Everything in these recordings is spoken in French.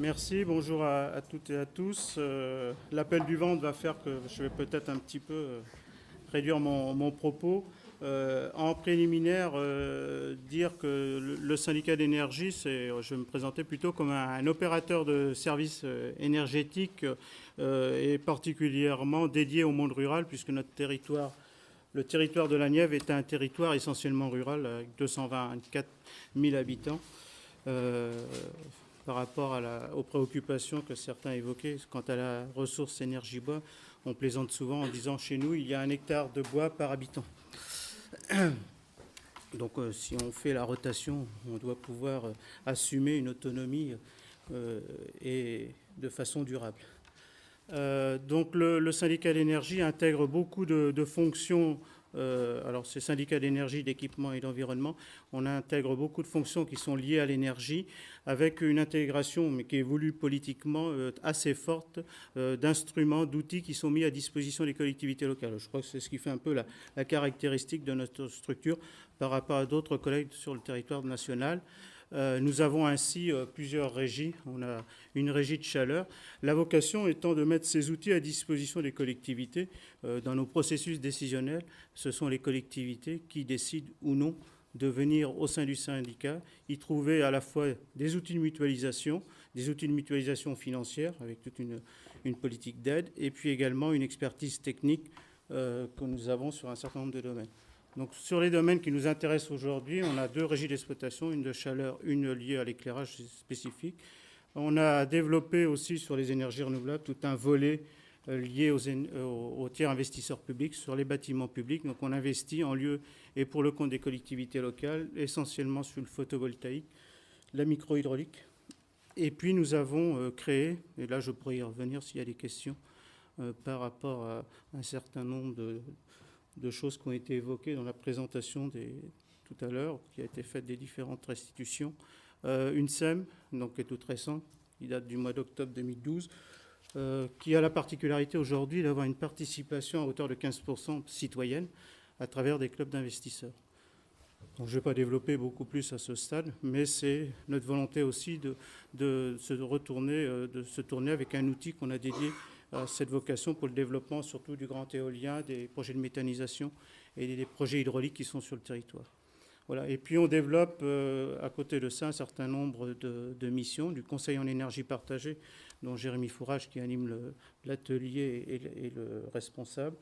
Merci, bonjour à toutes et à tous. L'appel du vent va faire que je vais peut-être un petit peu réduire mon propos. En préliminaire, dire que le syndicat d'énergie, je vais me présenter plutôt comme un opérateur de services énergétiques et particulièrement dédié au monde rural, puisque le territoire de la Nièvre est un territoire essentiellement rural avec 224 000 habitants. Par rapport aux préoccupations que certains évoquaient quant à la ressource énergie bois, on plaisante souvent en disant chez nous il y a 1 hectare de bois par habitant. Donc si on fait la rotation, on doit pouvoir assumer une autonomie et de façon durable. Donc le syndicat d'énergie intègre beaucoup de fonctions. Alors ces syndicats d'énergie, d'équipement et d'environnement, on intègre beaucoup de fonctions qui sont liées à l'énergie, avec une intégration, mais qui évolue politiquement, assez forte, d'instruments, d'outils qui sont mis à disposition des collectivités locales. Je crois que c'est ce qui fait un peu la caractéristique de notre structure par rapport à d'autres collègues sur le territoire national. Nous avons ainsi plusieurs régies. On a une régie de chaleur. La vocation étant de mettre ces outils à disposition des collectivités dans nos processus décisionnels. Ce sont les collectivités qui décident ou non de venir au sein du syndicat, y trouver à la fois des outils de mutualisation financière avec toute une politique d'aide, et puis également une expertise technique que nous avons sur un certain nombre de domaines. Donc, sur les domaines qui nous intéressent aujourd'hui, on a 2 régies d'exploitation, une de chaleur, une liée à l'éclairage spécifique. On a développé aussi sur les énergies renouvelables tout un volet lié aux tiers investisseurs publics sur les bâtiments publics. Donc on investit en lieu et pour le compte des collectivités locales, essentiellement sur le photovoltaïque, la microhydraulique. Et puis nous avons créé, et là je pourrais y revenir s'il y a des questions par rapport à un certain nombre de choses qui ont été évoquées dans la présentation tout à l'heure, qui a été faite des différentes restitutions. Une SEM, donc qui est toute récente, qui date du mois d'octobre 2012, qui a la particularité aujourd'hui d'avoir une participation à hauteur de 15% citoyenne à travers des clubs d'investisseurs. Donc, je ne vais pas développer beaucoup plus à ce stade, mais c'est notre volonté aussi de se tourner avec un outil qu'on a dédié à cette vocation pour le développement surtout du grand éolien, des projets de méthanisation et des projets hydrauliques qui sont sur le territoire. Voilà. Et puis on développe à côté de ça un certain nombre de missions, du conseil en énergie partagée, dont Jérémy Fourage qui anime l'atelier et le responsable.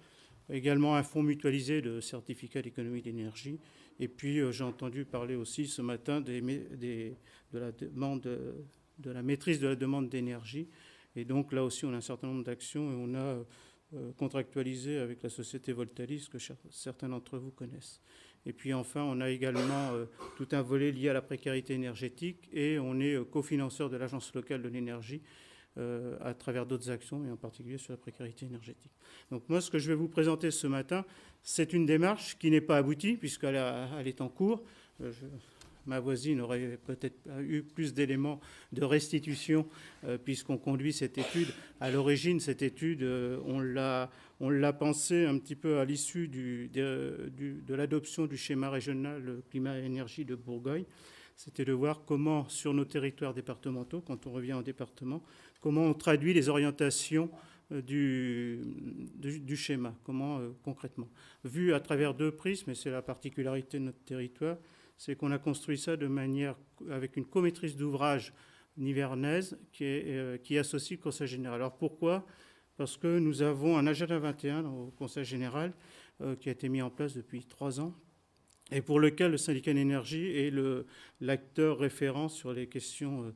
Également un fonds mutualisé de certificats d'économie d'énergie. Et puis j'ai entendu parler aussi ce matin de la maîtrise de la demande d'énergie. Et donc là aussi on a un certain nombre d'actions et on a contractualisé avec la société Voltalis que certains d'entre vous connaissent. Et puis enfin, on a également tout un volet lié à la précarité énergétique et on est cofinanceur de l'Agence locale de l'énergie à travers d'autres actions et en particulier sur la précarité énergétique. Donc moi, ce que je vais vous présenter ce matin, c'est une démarche qui n'est pas aboutie puisqu'elle est en cours. Ma voisine aurait peut-être eu plus d'éléments de restitution puisqu'on conduit cette étude. À l'origine, cette étude, on l'a pensée un petit peu à l'issue de l'adoption du schéma régional climat-énergie de Bourgogne. C'était de voir comment, sur nos territoires départementaux, quand on revient en département, comment on traduit les orientations du schéma, comment concrètement. Vu à travers 2 prismes, et c'est la particularité de notre territoire, c'est qu'on a construit ça de manière avec une comaîtrise d'ouvrage nivernaise qui associe le Conseil général. Alors pourquoi ? Parce que nous avons un agenda 21 au Conseil général qui a été mis en place depuis 3 ans et pour lequel le syndicat d'énergie est l'acteur référent sur les questions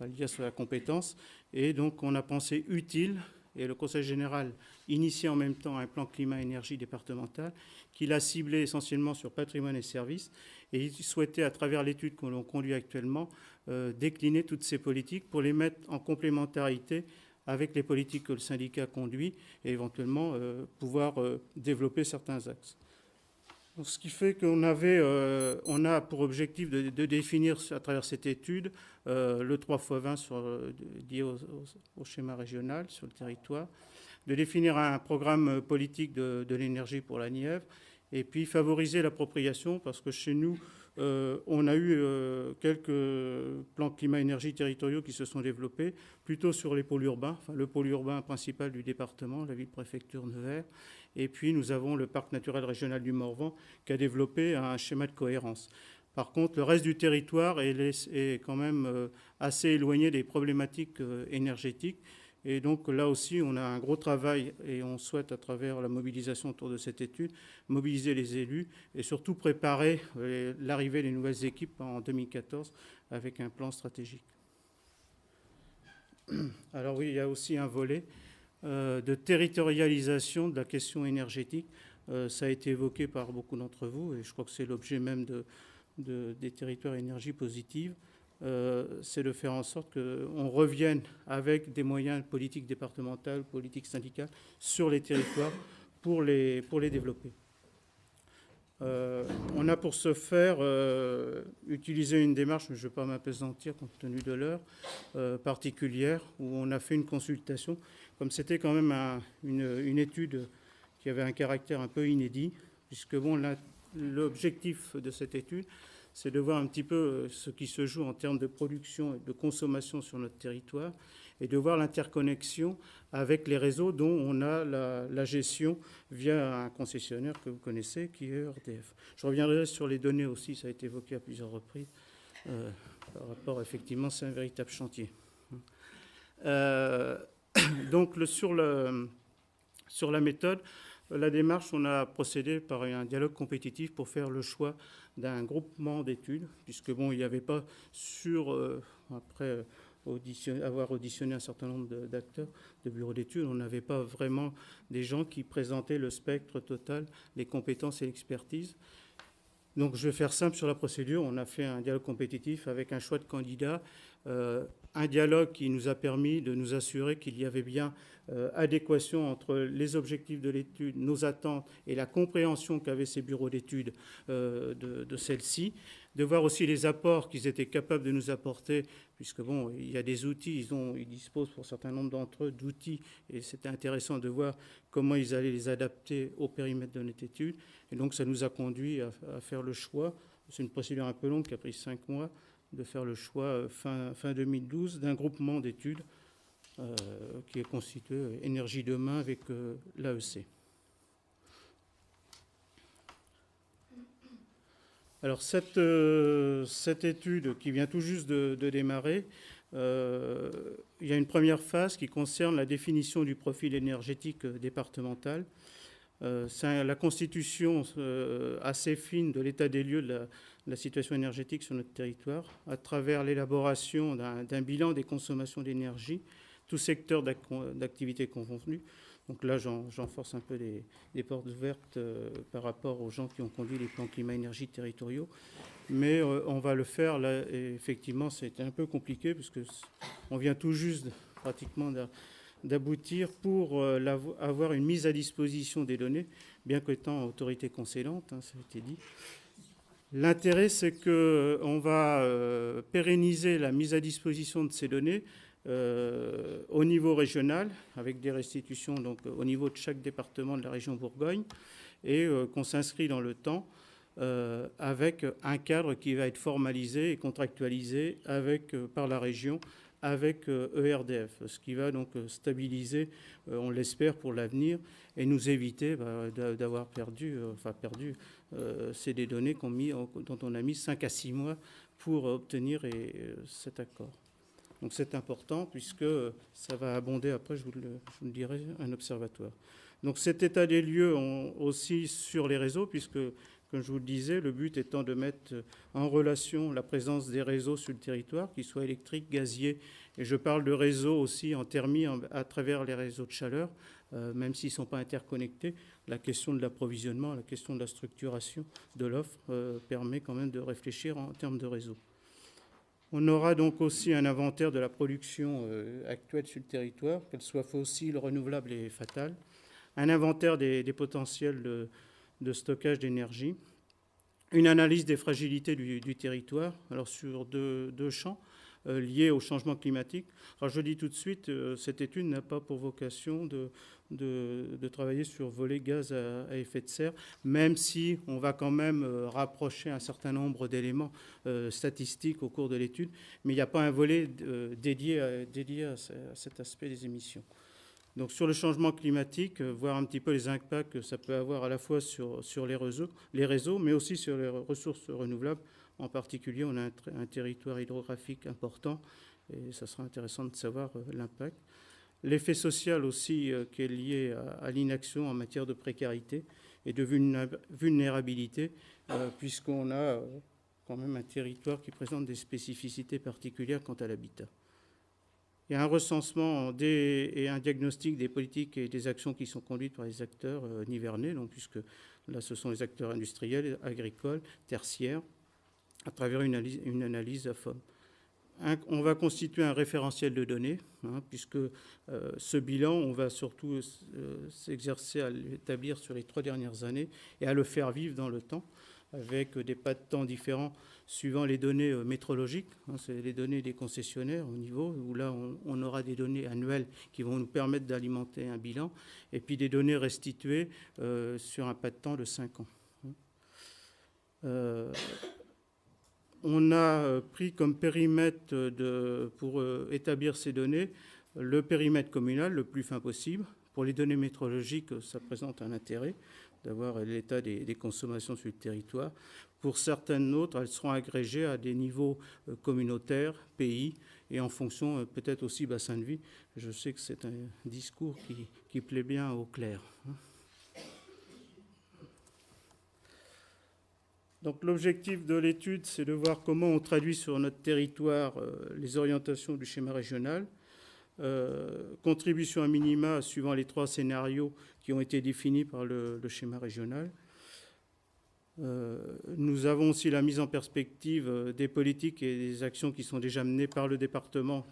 liées à la compétence. Et donc on a pensé utile, et le Conseil général initiait en même temps un plan climat-énergie départemental qu'il a ciblé essentiellement sur patrimoine et services. Et il souhaitait, à travers l'étude que l'on conduit actuellement, décliner toutes ces politiques pour les mettre en complémentarité avec les politiques que le syndicat conduit et éventuellement pouvoir développer certains axes. Donc, ce qui fait qu'on a pour objectif de définir à travers cette étude le 3x20 lié au schéma régional sur le territoire, de définir un programme politique de l'énergie pour la Nièvre, et puis favoriser l'appropriation, parce que chez nous, On a eu quelques plans climat-énergie territoriaux qui se sont développés, plutôt sur les pôles urbains, enfin, le pôle urbain principal du département, la ville-préfecture Nevers, et puis nous avons le parc naturel régional du Morvan qui a développé un schéma de cohérence. Par contre, le reste du territoire est quand même assez éloigné des problématiques énergétiques. Et donc là aussi, on a un gros travail et on souhaite, à travers la mobilisation autour de cette étude, mobiliser les élus et surtout préparer l'arrivée des nouvelles équipes en 2014 avec un plan stratégique. Alors oui, il y a aussi un volet de territorialisation de la question énergétique. Ça a été évoqué par beaucoup d'entre vous et je crois que c'est l'objet même des territoires énergie positive. C'est de faire en sorte qu'on revienne avec des moyens politiques départementales, politiques syndicales sur les territoires pour les développer. On a pour ce faire utilisé une démarche, mais je ne vais pas m'appesantir compte tenu de l'heure particulière, où on a fait une consultation. Comme c'était quand même une étude qui avait un caractère un peu inédit, puisque bon, l'objectif de cette étude, c'est de voir un petit peu ce qui se joue en termes de production et de consommation sur notre territoire et de voir l'interconnexion avec les réseaux dont on a la gestion via un concessionnaire que vous connaissez, qui est ERDF. Je reviendrai sur les données aussi, ça a été évoqué à plusieurs reprises. Par rapport, effectivement, c'est un véritable chantier. Donc, sur la méthode, la démarche, on a procédé par un dialogue compétitif pour faire le choix d'un groupement d'études, puisque bon, il n'y avait pas après avoir auditionné un certain nombre d'acteurs de bureaux d'études, on n'avait pas vraiment des gens qui présentaient le spectre total, les compétences et l'expertise. Donc je vais faire simple sur la procédure. On a fait un dialogue compétitif avec un choix de candidats, un dialogue qui nous a permis de nous assurer qu'il y avait bien adéquation entre les objectifs de l'étude, nos attentes et la compréhension qu'avaient ces bureaux d'études de celle-ci, de voir aussi les apports qu'ils étaient capables de nous apporter, puisque bon, il y a des outils, ils disposent pour un certain nombre d'entre eux d'outils, et c'était intéressant de voir comment ils allaient les adapter au périmètre de notre étude. Et donc ça nous a conduit à faire le choix, c'est une procédure un peu longue qui a pris 5 mois, de faire le choix fin 2012 d'un groupement d'études qui est constitué Énergie Demain avec l'AEC. Alors cette étude qui vient tout juste de démarrer, il y a une première phase qui concerne la définition du profil énergétique départemental. C'est la constitution assez fine de l'état des lieux de la situation énergétique sur notre territoire, à travers l'élaboration d'un bilan des consommations d'énergie, tout secteur d'activité confondu. Donc là, j'en force un peu des portes ouvertes par rapport aux gens qui ont conduit les plans climat-énergie territoriaux. Mais on va le faire, là, et effectivement, c'était un peu compliqué, puisque on vient tout juste pratiquement d'aboutir pour avoir une mise à disposition des données, bien qu'étant autorité concédante, hein, ça a été dit. L'intérêt, c'est qu'on va pérenniser la mise à disposition de ces données au niveau régional, avec des restitutions donc, au niveau de chaque département de la région Bourgogne, et qu'on s'inscrit dans le temps avec un cadre qui va être formalisé et contractualisé par la région avec ERDF, ce qui va donc stabiliser, on l'espère pour l'avenir, et nous éviter d'avoir perdu, c'est des données dont on a mis 5 à 6 mois pour obtenir cet accord. Donc c'est important puisque ça va abonder, après je vous le dirai, un observatoire. Donc cet état des lieux aussi sur les réseaux, puisque, comme je vous le disais, le but étant de mettre en relation la présence des réseaux sur le territoire, qu'ils soient électriques, gaziers, et je parle de réseaux aussi en thermie à travers les réseaux de chaleur, même s'ils ne sont pas interconnectés. La question de l'approvisionnement, la question de la structuration de l'offre permet quand même de réfléchir en termes de réseau. On aura donc aussi un inventaire de la production actuelle sur le territoire, qu'elle soit fossile, renouvelable et fatale, un inventaire des potentiels de stockage d'énergie, une analyse des fragilités du territoire, alors sur deux champs, liées au changement climatique. Alors je dis tout de suite, cette étude n'a pas pour vocation de travailler sur volet gaz à effet de serre, même si on va quand même rapprocher un certain nombre d'éléments statistiques au cours de l'étude, mais il n'y a pas un volet dédié à cet aspect des émissions. Donc sur le changement climatique, voir un petit peu les impacts que ça peut avoir à la fois sur les réseaux, mais aussi sur les ressources renouvelables. En particulier, on a un territoire hydrographique important et ça sera intéressant de savoir l'impact. L'effet social aussi qui est lié à l'inaction en matière de précarité et de vulnérabilité, puisqu'on a quand même un territoire qui présente des spécificités particulières quant à l'habitat. Il y a un recensement et un diagnostic des politiques et des actions qui sont conduites par les acteurs nivernais, donc, puisque là ce sont les acteurs industriels, agricoles, tertiaires, à travers une analyse à FOM. On va constituer un référentiel de données, puisque ce bilan, on va surtout s'exercer à l'établir sur les 3 dernières années et à le faire vivre dans le temps, avec des pas de temps différents suivant les données métrologiques. C'est les données des concessionnaires au niveau, où là on aura des données annuelles qui vont nous permettre d'alimenter un bilan, et puis des données restituées sur un pas de temps de 5 ans. On a pris comme périmètre pour établir ces données le périmètre communal le plus fin possible. Pour les données métrologiques, ça présente un intérêt d'avoir l'état des consommations sur le territoire. Pour certaines autres, elles seront agrégées à des niveaux communautaires, pays, et en fonction peut-être aussi bassin de vie. Je sais que c'est un discours qui plaît bien au clair. Donc l'objectif de l'étude, c'est de voir comment on traduit sur notre territoire les orientations du schéma régional. Contribution à minima suivant les 3 scénarios qui ont été définis par le schéma régional. Nous avons aussi la mise en perspective des politiques et des actions qui sont déjà menées par le département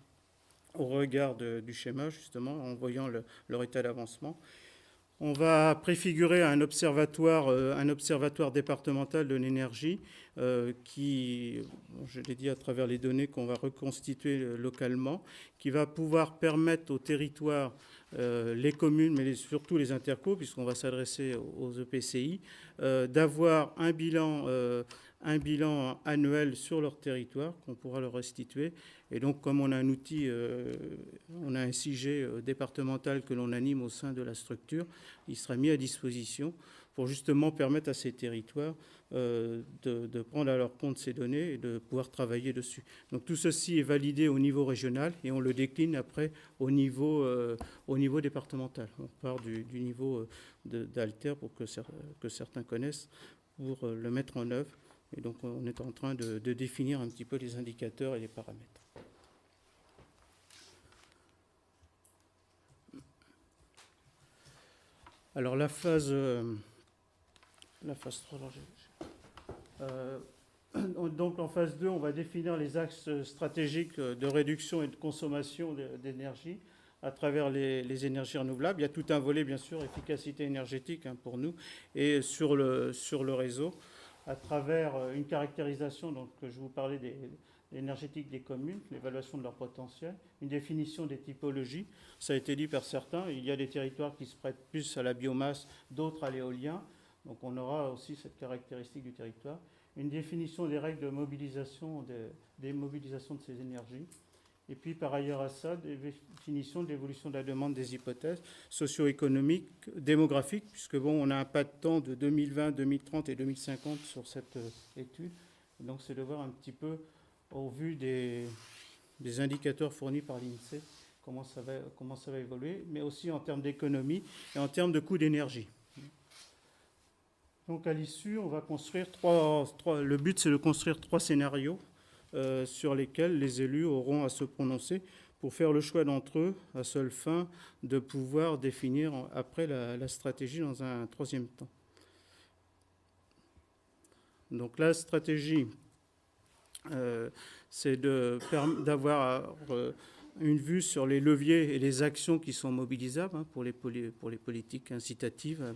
au regard du schéma, justement, en voyant leur état d'avancement. On va préfigurer un observatoire départemental de l'énergie qui, je l'ai dit à travers les données qu'on va reconstituer localement, qui va pouvoir permettre aux territoires, les communes, mais surtout les intercos, puisqu'on va s'adresser aux EPCI, d'avoir un bilan annuel sur leur territoire qu'on pourra leur restituer. Et donc, comme on a un outil, on a un CIG départemental que l'on anime au sein de la structure, il sera mis à disposition pour justement permettre à ces territoires de prendre à leur compte ces données et de pouvoir travailler dessus. Donc tout ceci est validé au niveau régional et on le décline après au niveau départemental. On part du niveau d'Alter pour que certains connaissent pour le mettre en œuvre. Et donc on est en train de définir un petit peu les indicateurs et les paramètres. Alors la phase 3, donc en phase 2, on va définir les axes stratégiques de réduction et de consommation d'énergie à travers les énergies renouvelables. Il y a tout un volet, bien sûr, efficacité énergétique pour nous, et sur le réseau, à travers une caractérisation, donc je vous parlais énergétique des communes, l'évaluation de leur potentiel, une définition des typologies. Ça a été dit par certains, il y a des territoires qui se prêtent plus à la biomasse, d'autres à l'éolien. Donc on aura aussi cette caractéristique du territoire. Une définition des règles de mobilisation, des mobilisations de ces énergies. Et puis par ailleurs à ça, des définitions de l'évolution de la demande, des hypothèses socio-économiques, démographiques, puisque bon, on a un pas de temps de 2020, 2030 et 2050 sur cette étude. Et donc c'est de voir un petit peu, au vu des indicateurs fournis par l'INSEE, comment ça va évoluer, mais aussi en termes d'économie et en termes de coût d'énergie. Donc à l'issue, on va construire le but, c'est de construire 3 scénarios sur lesquels les élus auront à se prononcer pour faire le choix d'entre eux, à seule fin de pouvoir définir après la stratégie dans un 3e temps. Donc la stratégie, c'est d'avoir une vue sur les leviers et les actions qui sont mobilisables pour les politiques incitatives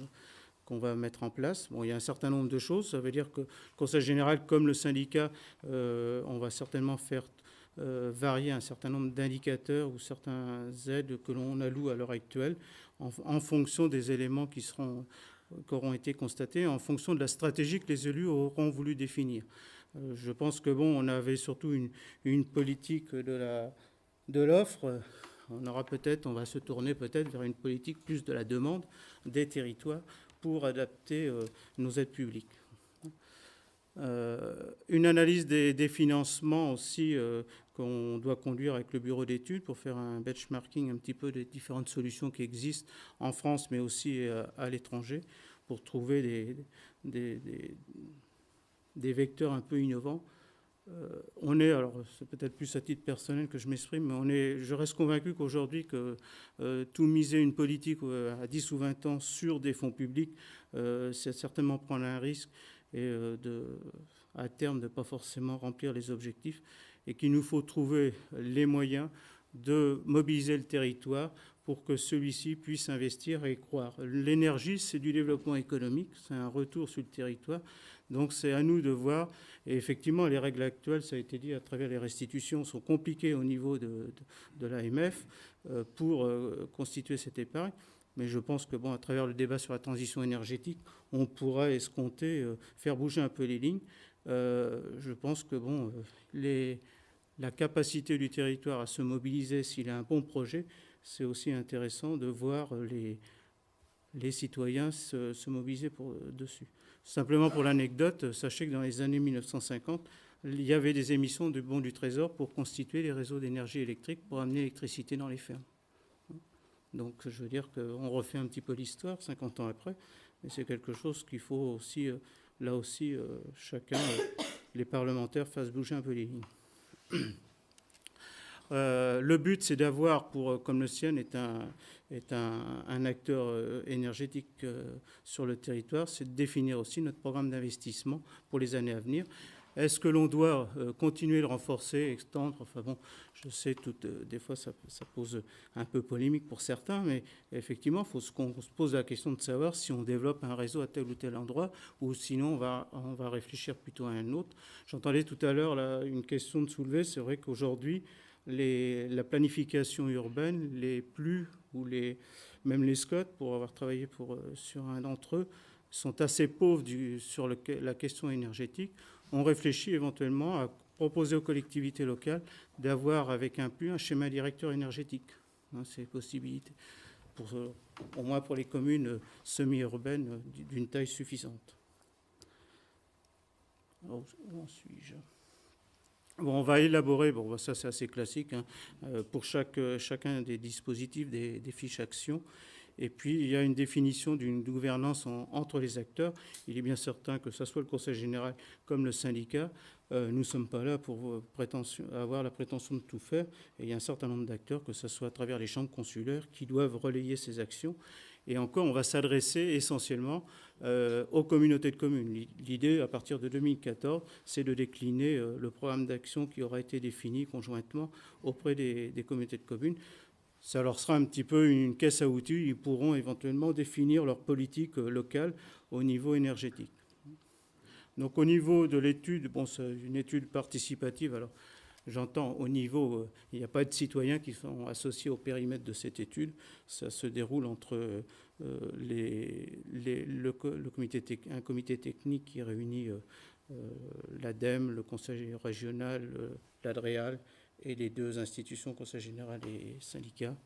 qu'on va mettre en place. Bon, il y a un certain nombre de choses. Ça veut dire que le Conseil général, comme le syndicat, on va certainement faire varier un certain nombre d'indicateurs ou certains aides que l'on alloue à l'heure actuelle en fonction des éléments qui auront été constatés, en fonction de la stratégie que les élus auront voulu définir. Je pense que on avait surtout une politique de l'offre. On va se tourner peut-être vers une politique plus de la demande des territoires pour adapter nos aides publiques. Une analyse des financements aussi qu'on doit conduire avec le bureau d'études pour faire un benchmarking un petit peu des différentes solutions qui existent en France mais aussi à l'étranger pour trouver des vecteurs un peu innovants. Alors c'est peut-être plus à titre personnel que je m'exprime, mais je reste convaincu qu'aujourd'hui que tout miser une politique à 10 ou 20 ans sur des fonds publics, c'est certainement prendre un risque et à terme de ne pas forcément remplir les objectifs, et qu'il nous faut trouver les moyens de mobiliser le territoire pour que celui-ci puisse investir et croire. L'énergie, c'est du développement économique, c'est un retour sur le territoire, donc c'est à nous de voir. Et effectivement, les règles actuelles, ça a été dit à travers les restitutions, sont compliquées au niveau de l'AMF pour constituer cette épargne. Mais je pense que à travers le débat sur la transition énergétique, on pourra escompter, faire bouger un peu les lignes. Je pense que la capacité du territoire à se mobiliser s'il a un bon projet, c'est aussi intéressant de voir les citoyens se mobiliser dessus. Simplement pour l'anecdote, sachez que dans les années 1950, il y avait des émissions de bons du Trésor pour constituer les réseaux d'énergie électrique pour amener l'électricité dans les fermes. Donc je veux dire qu'on refait un petit peu l'histoire 50 ans après, mais c'est quelque chose qu'il faut aussi, là aussi, chacun, les parlementaires fassent bouger un peu les lignes. Le but, c'est d'avoir, comme le CIEN est un acteur énergétique sur le territoire, c'est de définir aussi notre programme d'investissement pour les années à venir. Est-ce que l'on doit continuer de renforcer, extendre? Enfin bon, je sais, des fois ça pose un peu polémique pour certains, mais effectivement, qu'on se pose la question de savoir si on développe un réseau à tel ou tel endroit, ou sinon on va réfléchir plutôt à un autre. J'entendais tout à l'heure une question de soulever. C'est vrai qu'aujourd'hui, la planification urbaine, même les SCOT, pour avoir travaillé sur un d'entre eux, sont assez pauvres sur la question énergétique. On réfléchit éventuellement à proposer aux collectivités locales d'avoir avec un PU un schéma directeur énergétique. C'est une possibilité, au moins pour les communes semi-urbaines d'une taille suffisante. Alors, où en suis-je ? On va élaborer, ça c'est assez classique, pour chacun des dispositifs, des fiches actions. Et puis, il y a une définition d'une gouvernance entre les acteurs. Il est bien certain que ce soit le Conseil général comme le syndicat, nous ne sommes pas là pour avoir la prétention de tout faire. Et il y a un certain nombre d'acteurs, que ce soit à travers les chambres consulaires, qui doivent relayer ces actions. Et encore, on va s'adresser essentiellement aux communautés de communes. L'idée, à partir de 2014, c'est de décliner le programme d'action qui aura été défini conjointement auprès des communautés de communes. Ça leur sera un petit peu une caisse à outils. Ils pourront éventuellement définir leur politique locale au niveau énergétique. Donc au niveau de l'étude, c'est une étude participative. Alors j'entends au niveau, il n'y a pas de citoyens qui sont associés au périmètre de cette étude. Ça se déroule entre un comité technique qui réunit l'ADEME, le Conseil régional, l'ADREAL, et les deux institutions, Conseil général et syndicats.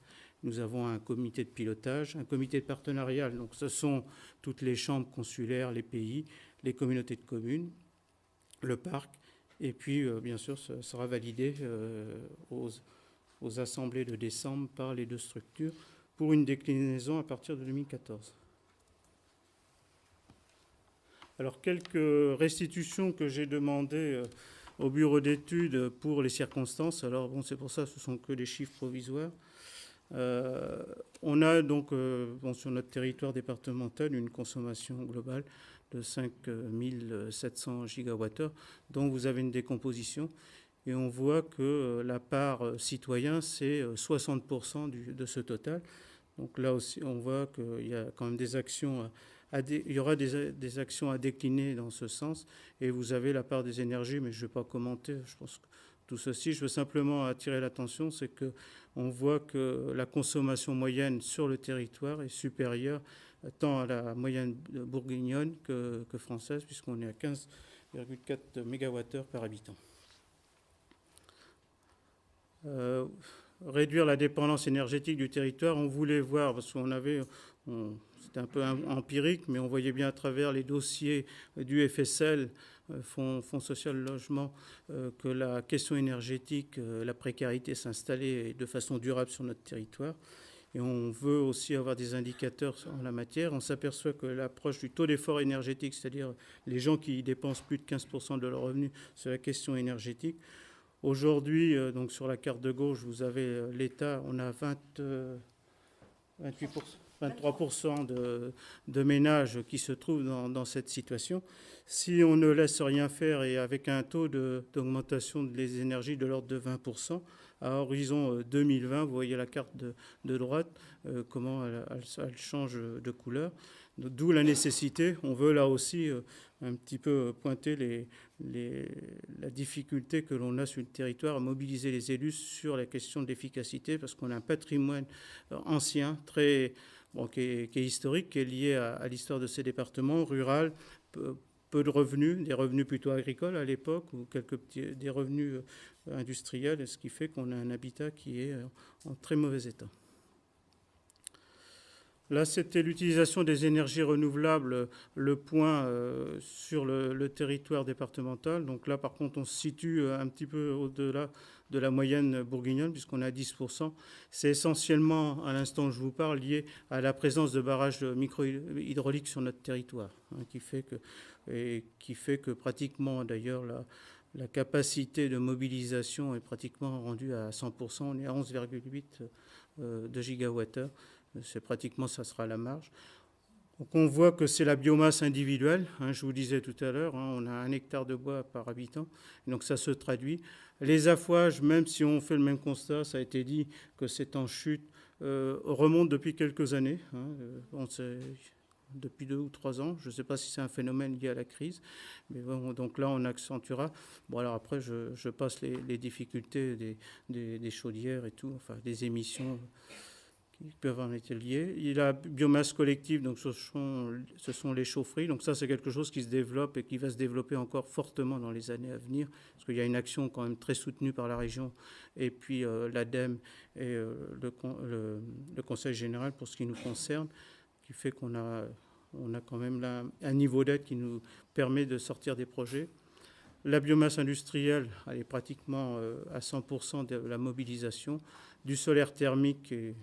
Nous avons un comité de pilotage, un comité de partenariat. Donc ce sont toutes les chambres consulaires, les pays, les communautés de communes, le parc. Et puis, bien sûr, ça sera validé aux assemblées de décembre par les deux structures pour une déclinaison à partir de 2014. Alors, quelques restitutions que j'ai demandées au bureau d'études pour les circonstances. Alors, c'est pour ça, ce sont que des chiffres provisoires. On a donc, sur notre territoire départemental, une consommation globale de 5700 gigawattheures, dont vous avez une décomposition. Et on voit que la part citoyen, c'est 60% de ce total. Donc là aussi, on voit qu'il y a quand même des actions il y aura des actions à décliner dans ce sens. Et vous avez la part des énergies, mais je ne vais pas commenter. Je pense que tout ceci. Je veux simplement attirer l'attention, c'est qu'on voit que la consommation moyenne sur le territoire est supérieure tant à la moyenne bourguignonne que française, puisqu'on est à 15,4 MWh par habitant. Réduire la dépendance énergétique du territoire, on voulait voir, parce qu'on avait, c'était un peu empirique, mais on voyait bien à travers les dossiers du FSL, Fonds social logement, que la question énergétique, la précarité s'installait de façon durable sur notre territoire. Et on veut aussi avoir des indicateurs en la matière. On s'aperçoit que l'approche du taux d'effort énergétique, c'est-à-dire les gens qui dépensent plus de 15% de leurs revenus sur la question énergétique. Aujourd'hui, donc sur la carte de gauche, vous avez l'État, on a 23% de ménages qui se trouvent dans cette situation. Si on ne laisse rien faire et avec un taux d'augmentation des énergies de l'ordre de 20%, à horizon 2020, vous voyez la carte de droite, comment elle change de couleur. D'où la nécessité, on veut là aussi un petit peu pointer la difficulté que l'on a sur le territoire à mobiliser les élus sur la question de l'efficacité, parce qu'on a un patrimoine ancien, qui est historique, qui est lié à l'histoire de ces départements, rural, peu de revenus, des revenus plutôt agricoles à l'époque, ou des revenus industriels, ce qui fait qu'on a un habitat qui est en très mauvais état. Là, c'était l'utilisation des énergies renouvelables, le point sur le territoire départemental. Donc là, par contre, on se situe un petit peu au-delà de la moyenne bourguignonne, puisqu'on a 10%. C'est essentiellement, à l'instant où je vous parle, lié à la présence de barrages micro-hydrauliques sur notre territoire, qui fait que pratiquement, d'ailleurs, la capacité de mobilisation est pratiquement rendue à 100%. On est à 11,8 de gigawattheures. C'est pratiquement, ça sera la marge. Donc on voit que c'est la biomasse individuelle, je vous disais tout à l'heure, on a 1 hectare de bois par habitant, donc ça se traduit. Les affouages, même si on fait le même constat, ça a été dit que c'est en chute, remonte depuis quelques années, depuis 2 ou 3 ans. Je ne sais pas si c'est un phénomène lié à la crise, mais bon, donc là on accentuera. Bon, alors après je passe les difficultés des chaudières et tout, enfin des émissions qui peuvent en être liés. Il y a la biomasse collective, donc ce sont les chaufferies. Donc ça, c'est quelque chose qui se développe et qui va se développer encore fortement dans les années à venir, parce qu'il y a une action quand même très soutenue par la région, et puis l'ADEME et le Conseil général pour ce qui nous concerne, qui fait qu'on a quand même là un niveau d'aide qui nous permet de sortir des projets. La biomasse industrielle, elle est pratiquement à 100% de la mobilisation. Du solaire thermique qui est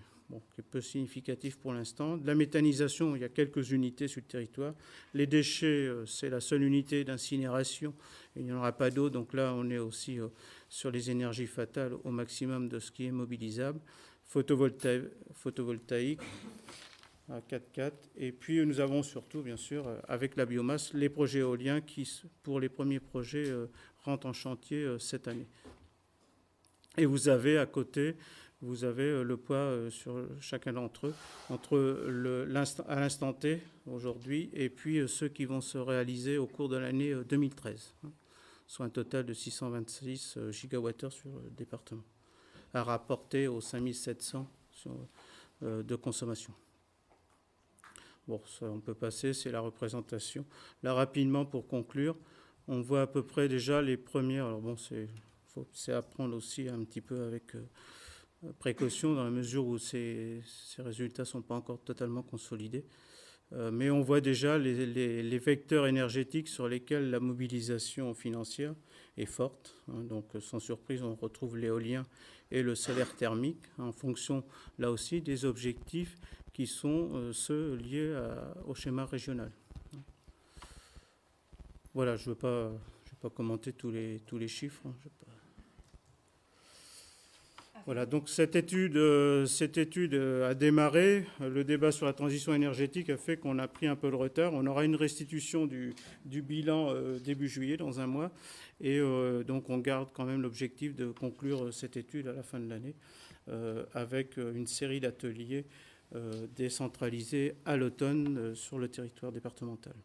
peu significatif pour l'instant. De la méthanisation, il y a quelques unités sur le territoire. Les déchets, c'est la seule unité d'incinération. Il n'y en aura pas d'autres. Donc là, on est aussi sur les énergies fatales au maximum de ce qui est mobilisable. Photovoltaïque à 4,4. Et puis, nous avons surtout, bien sûr, avec la biomasse, les projets éoliens qui, pour les premiers projets, rentrent en chantier cette année. Et vous avez à côté... Vous avez le poids sur chacun d'entre eux, à l'instant T, aujourd'hui, et puis ceux qui vont se réaliser au cours de l'année 2013, soit un total de 626 gigawattheures sur le département, à rapporter aux 5700 de consommation. Bon, ça on peut passer, c'est la représentation. Là, rapidement, pour conclure, on voit à peu près déjà les premières... Alors bon, c'est à prendre aussi un petit peu avec... précaution dans la mesure où ces résultats ne sont pas encore totalement consolidés. Mais on voit déjà les vecteurs énergétiques sur lesquels la mobilisation financière est forte. Donc sans surprise, on retrouve l'éolien et le solaire thermique en fonction, là aussi, des objectifs qui sont ceux liés au schéma régional. Voilà, je ne vais pas commenter tous les chiffres. Voilà, donc cette étude a démarré. Le débat sur la transition énergétique a fait qu'on a pris un peu de retard. On aura une restitution du bilan début juillet, dans un mois. Et donc on garde quand même l'objectif de conclure cette étude à la fin de l'année avec une série d'ateliers décentralisés à l'automne sur le territoire départemental.